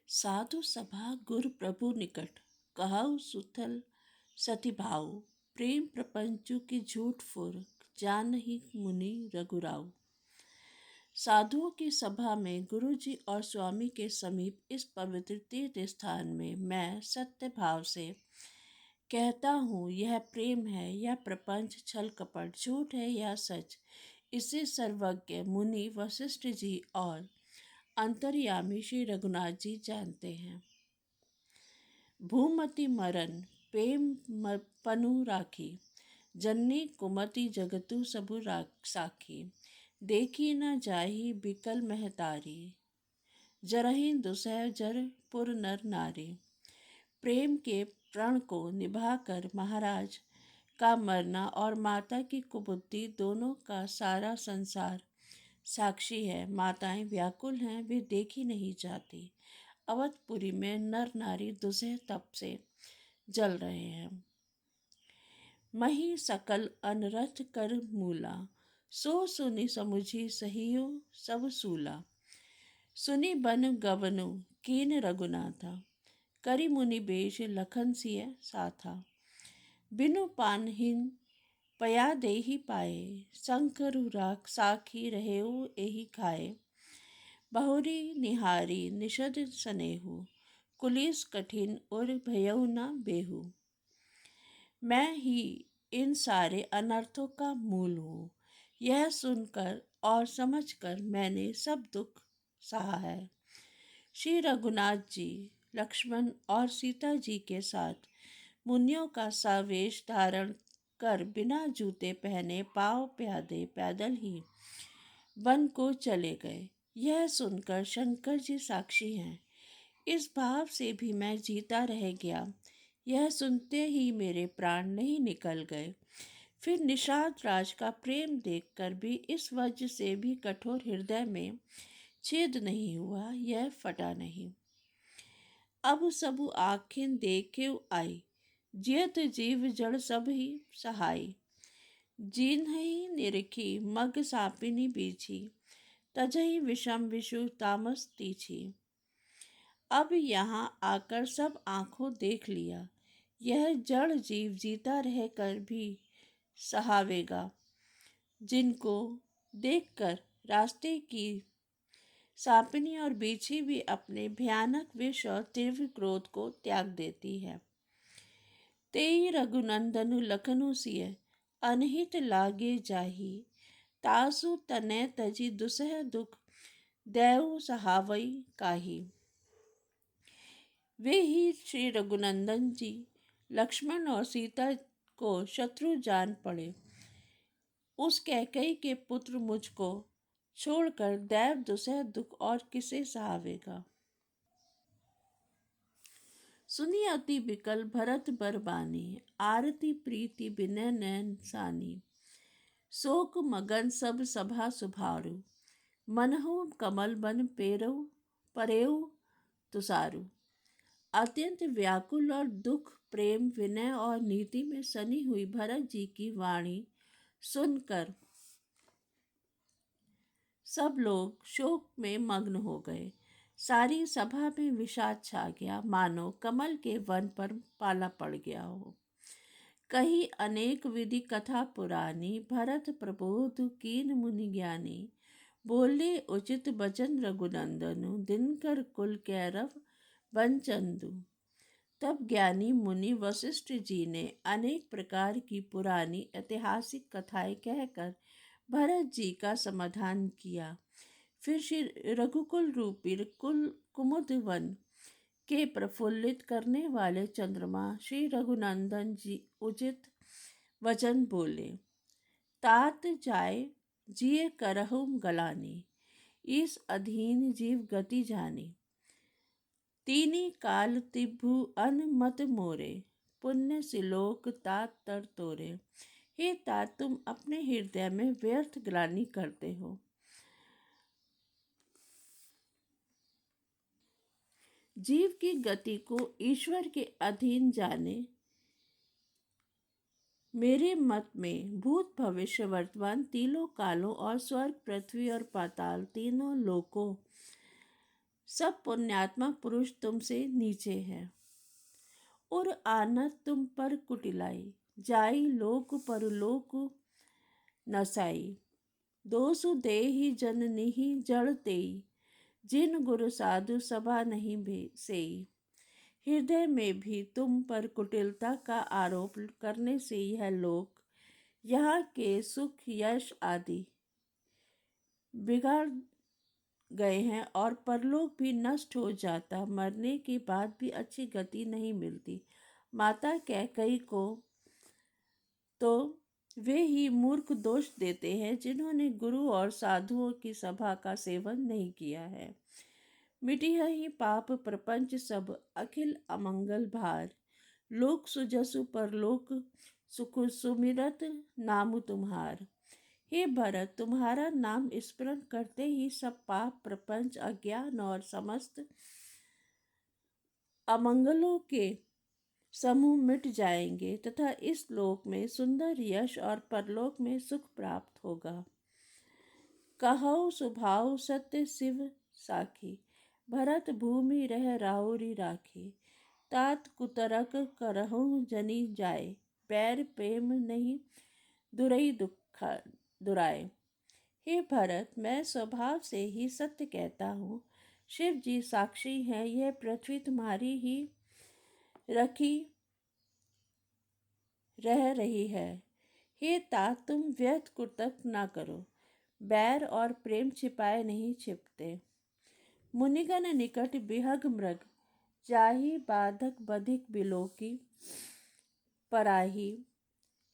साधु सभा गुरु प्रभु निकट, कहऊ सुथल सती भाऊ। प्रेम प्रपंचु की झूठ फुर, जानहि मुनि रघुराऊ। साधुओं की सभा में गुरु जी और स्वामी के समीप इस पवित्र तीर्थ स्थान में मैं सत्य भाव से कहता हूँ, यह प्रेम है, यह प्रपंच छल कपट, झूठ है या सच, इसे सर्वज्ञ मुनि वशिष्ठ जी और अंतर्यामी श्री रघुनाथ जी जानते हैं। भूमति मरन प्रेम पनु राखी, जननी कुमति जगतु सबु साखी। देखी न जाही बिकल महतारी, जरहि दुसह जर पुर नर नारी। प्रेम के प्रण को निभाकर महाराज का मरना और माता की कुबुद्धि दोनों का सारा संसार साक्षी है। माताएं व्याकुल हैं, वे देखी नहीं जाती। अवधपुरी में नर नारी दुसह तप से जल रहे हैं। मही सकल अनरथ कर मूला, सो सुनि समुझी सहियो सब सूला। सुनि बन गवनु कीन रघुनाथा, करि मुनि बेश लखन सिय साथा। बिनु पानहिन पया देहि पाए, शंकर राख साखी रहेऊ एहि खाए। बहुरी निहारी निषद सनेहु, कुलिस कठिन और भयउ न बेहू। मैं ही इन सारे अनर्थों का मूल हूँ। यह सुनकर और समझकर मैंने सब दुख सहा है। श्री रघुनाथ जी लक्ष्मण और सीता जी के साथ मुनियों का सा वेश धारण कर बिना जूते पहने पाँव प्यादे पैदल ही वन को चले गए। यह सुनकर शंकर जी साक्षी हैं। इस भाव से भी मैं जीता रह गया। यह सुनते ही मेरे प्राण नहीं निकल गए। फिर निषाद राज का प्रेम देखकर भी इस वज्र से भी कठोर हृदय में छेद नहीं हुआ, यह फटा नहीं। अब सबु आखिन देखे आई, जियत जीव जड़ सब ही सहाय। जिन्हि निरखी मग सापिनी बीछी, तजहि विषम विषु तामस तीछी। अब यहाँ आकर सब आंखों देख लिया, यह जड़ जीव जीता रहकर भी सहावेगा। जिनको देखकर रास्ते की सापिनी और बीछी भी अपने भयानक विष और तीव्र क्रोध को त्याग देती है। तेई रघुनंदनु लखनु सिय, अनहित लागे जाही। तासु तनय तजी दुसह दुख, दैव सहावई काही। वे ही श्री रघुनंदन जी लक्ष्मण और सीता को शत्रु जान पड़े। उस कैकेयी के पुत्र मुझको छोड़कर दैव दुसह दुख और किसे सहावेगा। सुनी अति बिकल भरत बरबानी, आरती प्रीति बिनय नैन सानी। शोक मगन सब सभा सुभारु, मनहु कमल बन पेरऊ परेऊ तुसारु। अत्यंत व्याकुल और दुख, प्रेम, विनय और नीति में सनी हुई भरत जी की वाणी सुनकर सब लोग शोक में मग्न हो गए। सारी सभा में विषाद छा गया, मानो कमल के वन पर पाला पड़ गया हो। कही अनेक विधि कथा पुरानी, भरत प्रबोध कीन मुनि ज्ञानी। बोले उचित बचन रघुनंदनु, दिनकर कुल कैरव बनचंदु। तब ज्ञानी मुनि वशिष्ठ जी ने अनेक प्रकार की पुरानी ऐतिहासिक कथाएं कहकर भरत जी का समाधान किया। फिर श्री रघुकुल रूपी कुमुद वन के प्रफुल्लित करने वाले चंद्रमा श्री रघुनंदन जी उचित वचन बोले। तात जाय जिये करहु गलानी, इस अधीन जीव गति जानी। तीनी काल तिभु अन मत मोरे, पुण्य सिलोक तात तर तोरे। हे तात, तुम अपने हृदय में व्यर्थ ग्लानि करते हो। जीव की गति को ईश्वर के अधीन जाने। मेरे मत में भूत भविष्य वर्तमान तीनों कालों और स्वर्ग पृथ्वी और पाताल तीनों लोकों सब पुण्यात्मक पुरुष तुमसे नीचे हैं। और आनत तुम पर कुटिलाई, जाई लोक परलोक नसाई। दोसु देहि जननिहि जड़ तेई, जिन गुरु साधु सभा नहीं सेई। हृदय में भी तुम पर कुटिलता का आरोप करने से यह लोक, यहाँ के सुख यश आदि बिगाड़ गए हैं और परलोक भी नष्ट हो जाता, मरने के बाद भी अच्छी गति नहीं मिलती। माता कैकेयी को तो वे ही मूर्ख दोष देते हैं जिन्होंने गुरु और साधुओं की सभा का सेवन नहीं किया है। मिटिया ही पाप प्रपंच सब, अखिल अमंगल भार। लोक सुजसु परलोक सुख, सुमिरत नाम तुम्हार। हे भरत, तुम्हारा नाम स्मरण करते ही सब पाप प्रपंच अज्ञान और समस्त अमंगलों के समूह मिट जाएंगे तथा इस लोक में सुंदर यश और परलोक में सुख प्राप्त होगा। कहो सुभाव सत्य शिव साखी, भरत भूमि रह राहुरी राखी। तात कुतरक करहु जनी जाए, बैर प्रेम नहीं दुरई दुराए। हे भरत, मैं स्वभाव से ही सत्य कहता हूँ। शिव जी साक्षी हैं, यह पृथ्वी तुम्हारी ही रखी रह रही है। हे तात, तुम व्यर्थ कुतर्क ना करो, बैर और प्रेम छिपाए नहीं छिपते। मुनिगण निकट बिहग मृग, जाहि बाधक बधिक बिलोकी पराही।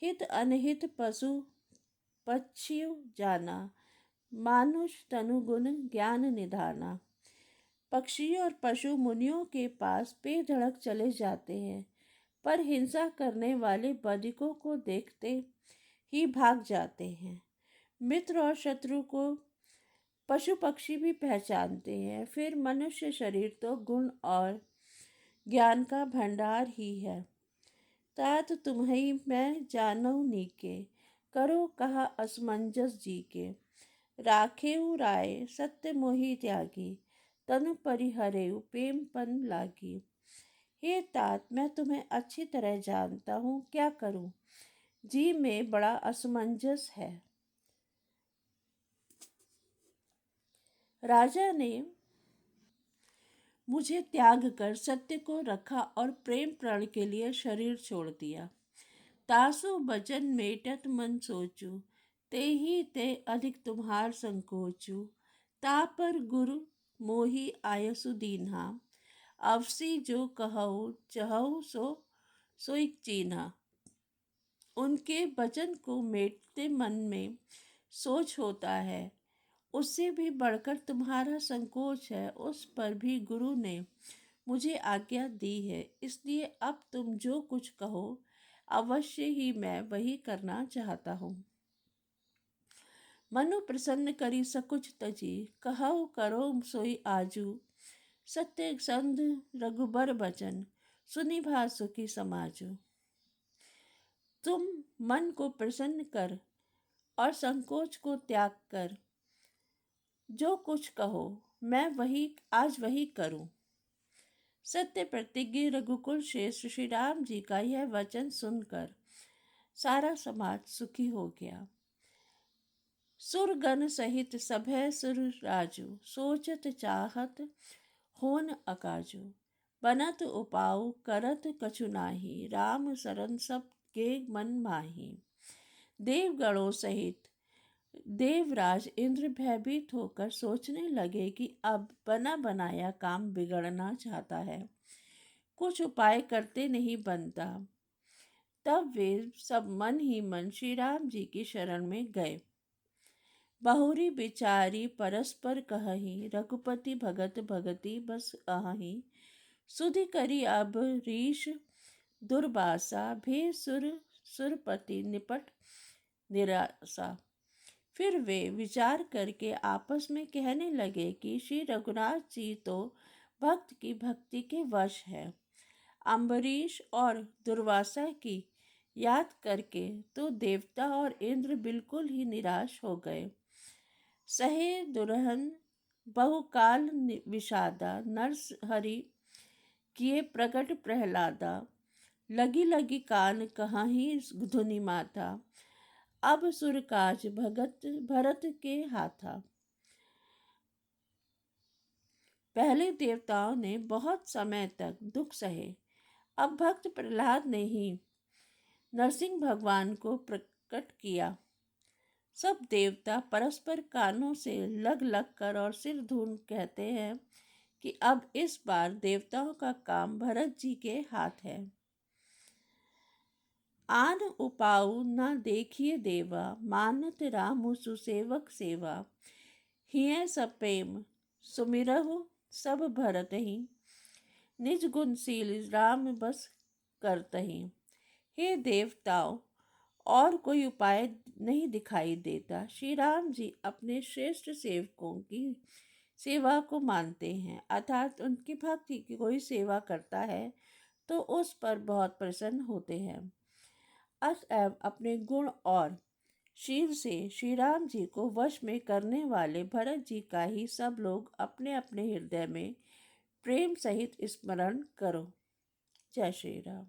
हित अनहित पशु पक्षियों जाना, मानुष तनुगुण ज्ञान निधाना। पक्षी और पशु मुनियों के पास बेधड़क चले जाते हैं, पर हिंसा करने वाले बधिकों को देखते ही भाग जाते हैं। मित्र और शत्रु को पशु पक्षी भी पहचानते हैं। फिर मनुष्य शरीर तो गुण और ज्ञान का भंडार ही है। तात तुम्हें मैं जानऊ नीके, करो कहा असमंजस जी के। राखेऊ राय सत्य मोहि त्यागी, तनु परिहरेऊ प्रेम पन लागी। हे तात, मैं तुम्हें अच्छी तरह जानता हूँ, क्या करूँ, जी में बड़ा असमंजस है। राजा ने मुझे त्याग कर सत्य को रखा और प्रेम प्रण के लिए शरीर छोड़ दिया। तासु बचन मेटत मन सोचू, ते ही ते अधिक तुम्हार संकोचू। ता पर गुरु मोहि आयसु दीन्हा, अवसी जो कहऊ चहऊ सो सोई चीन्हा। उनके वचन को मेटते मन में सोच होता है, उससे भी बढ़कर तुम्हारा संकोच है। उस पर भी गुरु ने मुझे आज्ञा दी है, इसलिए अब तुम जो कुछ कहो अवश्य ही मैं वही करना चाहता हूँ। मनु प्रसन्न करी सकुच तजी, कहऊ करो सोई आजू। सत्य संध रघुबर बचन, सुनि भा सुखी समाजू। तुम मन को प्रसन्न कर और संकोच को त्याग कर जो कुछ कहो मैं आज वही करूं। सत्य प्रतिज्ञ रघुकुल श्रेष्ठ श्री राम जी का यह वचन सुनकर सारा समाज सुखी हो गया। सुरगण सहित सभय सुर राजू, सोचत चाहत होन अकाजू। बनत उपाऊ करत कछु नाही, राम शरण सब के मन माही। देवगणों सहित देवराज इंद्र भयभीत होकर सोचने लगे कि अब बना बनाया काम बिगड़ना चाहता है, कुछ उपाय करते नहीं बनता। तब वे सब मन ही मन श्री राम जी की शरण में गए। बहुरी बिचारी परस्पर कहही, रघुपति भगत भगति बस अहि। सुधि करी अब रीश दुर्वासा, भे सुरपति निपट निराशा। फिर वे विचार करके आपस में कहने लगे कि श्री रघुनाथ जी तो भक्त की भक्ति के वश है। अम्बरीश और दुर्वासा की याद करके तो देवता और इंद्र बिल्कुल ही निराश हो गए। सहे दुरहन बहुकाल विषादा, नरहरि किए प्रगट प्रहलादा। लगी लगी कान कहाही धुनि माथा, अब सुरकाज भगत भरत के हाथा। पहले देवताओं ने बहुत समय तक दुख सहे, अब भक्त प्रहलाद ने ही नरसिंह भगवान को प्रकट किया। सब देवता परस्पर कानों से लग लग कर और सिर धून कहते हैं कि अब इस बार देवताओं का काम भरत जी के हाथ है। आन उपाऊ न देखिए देवा, मानत रामु सुसेवक सेवा। हिय सपेम सुमिरहु सब भरत ही, निज गुणशील राम बस करतहि। हे देवताओं, और कोई उपाय नहीं दिखाई देता। श्री राम जी अपने श्रेष्ठ सेवकों की सेवा को मानते हैं, अर्थात उनकी भक्ति की कोई सेवा करता है तो उस पर बहुत प्रसन्न होते हैं। अतएव अपने गुण और शील से श्री राम जी को वश में करने वाले भरत जी का ही सब लोग अपने अपने हृदय में प्रेम सहित स्मरण करो। जय श्री राम।